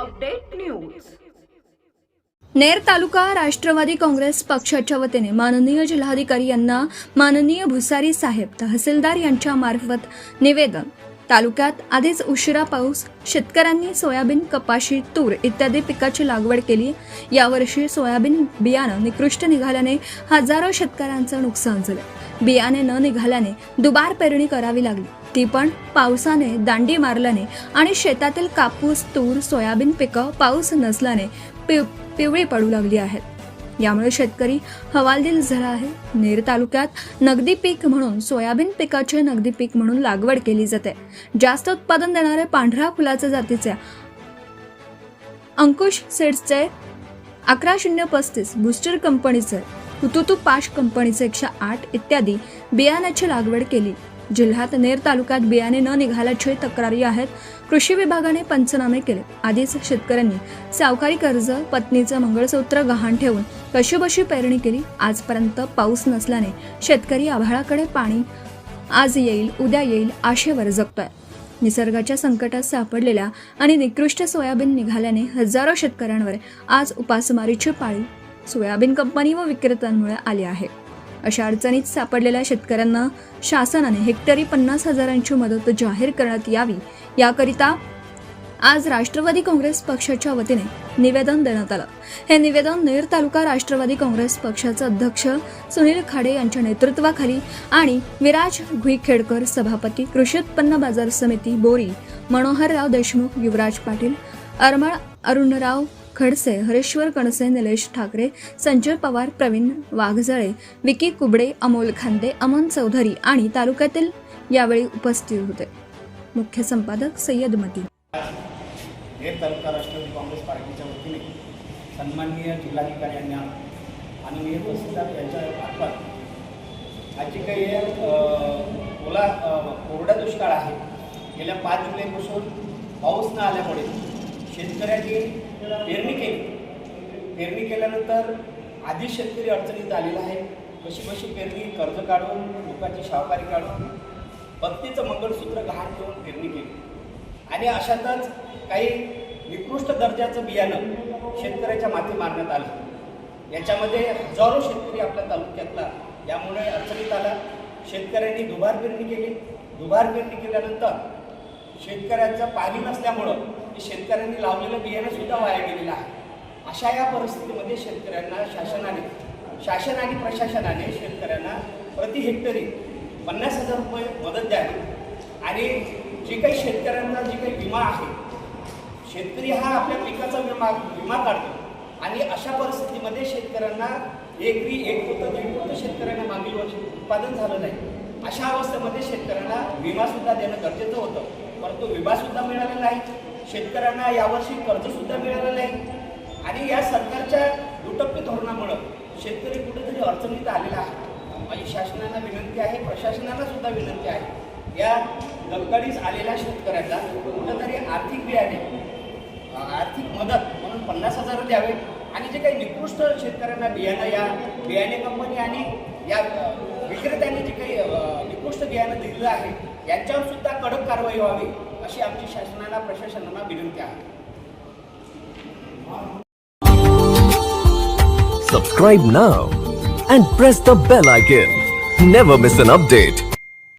Update news. Ner taluka Rashtravadi Congress पक्षाच्या वतीने माननीय जिल्हाधिकारी यांना माननीय भुसारी साहेब तहसीलदार यांच्या मार्फत निवेदन। तालुक्यात आधीच उशिरा पाऊस, शेतकऱ्यांनी सोयाबीन, कपाशी, तूर इत्यादी पिकाची लागवड केली। यावर्षी सोयाबीन बियाणं निकृष्ट निघाल्याने हजारो शेतकऱ्यांचं नुकसान झालं। बियाणे न निघाल्याने दुबार पेरणी करावी लागली, ती पण पावसाने दांडी मारल्याने आणि शेतातील कापूस, तूर, सोयाबीन पिकं पाऊस नसल्याने पिवळी पडू लागली आहेत। यामुळे शेतकरी हवालदिल झाला आहे। नेर तालुक्यात नगदी पीक म्हणून सोयाबीन पिकाचे नगदी पीक म्हणून लागवड केली जाते। जास्त उत्पादन देणारे पांढऱ्या फुलाच्या जातीचे अंकुश सीड्सचे 11035, बूस्टर कंपनीचे हुतुतू पाश कंपनीचे 108 इत्यादी बियाण्याची लागवड केली। जिल्ह्यात नेर तालुक्यात बियाणे न निघाल्याची तक्रारी आहेत। कृषी विभागाने पंचनामे केले। आधीच शेतकऱ्यांनी सावकारी कर्ज, पत्नीचं मंगळसूत्र गहाण ठेवून कशीबशी पेरणी केली। आजपर्यंत पाऊस नसल्याने शेतकरी आभाळाकडे पाणी आज येईल उद्या येईल आशेवर जगतोय। निसर्गाच्या संकटात सापडलेल्या आणि निकृष्ट सोयाबीन निघाल्याने हजारो शेतकऱ्यांवर आज उपासमारीची पाळी सोयाबीन कंपनी व विक्रेत्यांमुळे आली आहे। अशा अडचणीत सापडलेल्या शेतकऱ्यांना शासनाने हेक्टरी 50,000ची मदत जाहीर करण्यात यावी, याकरिता आज राष्ट्रवादी काँग्रेस पक्षाच्या वतीने निवेदन देण्यात आलं। हे निवेदन नेर तालुका राष्ट्रवादी काँग्रेस पक्षाचे अध्यक्ष सुनील खाडे यांच्या नेतृत्वाखाली आणि विराज भुईखेडकर सभापती, कृषी उत्पन्न बाजार समिती बोरी, मनोहरराव देशमुख, युवराज पाटील, अरुणराव खडसे, हरेश्वर कणसे, निलेश ठाकरे, संजय पवार, प्रवीण वाघजळे, विकी कुबडे, अमोल खांदे, अमन चौधरी आणि तालुक्यातील यावेळी उपस्थित होते। मुख्य संपादक सय्यद मती। नेर तालुका राष्ट्रवादी काँग्रेस पार्टीच्या वतीने सन्माननीय जिल्हाधिकारी यांना माननीय तहसीलदार यांच्या मार्फत आज जी काही कोरडा दुष्काळ आहे, गेल्या 5 जुलैपासून पाऊस न आल्यामुळे शेतकऱ्यांनी पेरणी केल्यानंतर आधी शेतकरी अडचणीत आलेला आहे। कशी पेरणी, कर्ज काढून, लोकांची शाहकारी काढून, पत्नीचं मंगळसूत्र गहाण ठेवून पेरणी केली आणि अशातच काही निकृष्ट दर्जाचं बियाणं शेतकऱ्याच्या माथी मारण्यात आलं। याच्यामध्ये हजारो शेतकरी आपल्या तालुक्यातला यामुळे अडचणीत आला। शेतकऱ्यांनी दुबार पेरणी केली। दुबार पेरणी केल्यानंतर शेतकऱ्यांचं पाणी नसल्यामुळं शेतकऱ्यांनी लावलेलं बियाणं सुद्धा वाया गेलेलं आहे। अशा या परिस्थितीमध्ये शेतकऱ्यांना शासन आणि प्रशासनाने शेतकऱ्यांना प्रति हेक्टरी 50,000 रुपये मदत द्यावी आणि जे काही शेतकऱ्यांना जे काही विमा आहे, शेतकरी हा आपल्या पिकाचा विमा काढतो आणि अशा परिस्थितीमध्ये शेतकऱ्यांना एकरी 1 पोतं 1.5 पोतं शेतकऱ्यांना मागील वर्षी उत्पादन झालं नाही। अशा अवस्थेमध्ये शेतकऱ्यांना विमासुद्धा देणं गरजेचं होतं, परंतु विमासुद्धा मिळाला नाही। शेतकऱ्यांना यावर्षी कर्जसुद्धा मिळालं नाही आणि या सरकारच्या दुटप्पी धोरणामुळे शेतकरी कुठेतरी अडचणीत आलेला आहे। माझी शासनाला विनंती आहे, प्रशासनाला सुद्धा विनंती आहे, या दक्कडीस आलेल्या शेतकऱ्यांना कुठेतरी आर्थिक मदत म्हणून 50,000 द्यावे आणि जे काही निकृष्ट शेतकऱ्यांना बियाणं या बियाणे कंपनी आणि या विक्रेत्यांनी जे काही निकृष्ट बियाणं दिलेलं आहे यांच्यावर सुद्धा कडक कारवाई व्हावी अशी आमची शासनाला प्रशासनाला विनंती आहे। Subscribe now and press the bell icon. Never miss an update.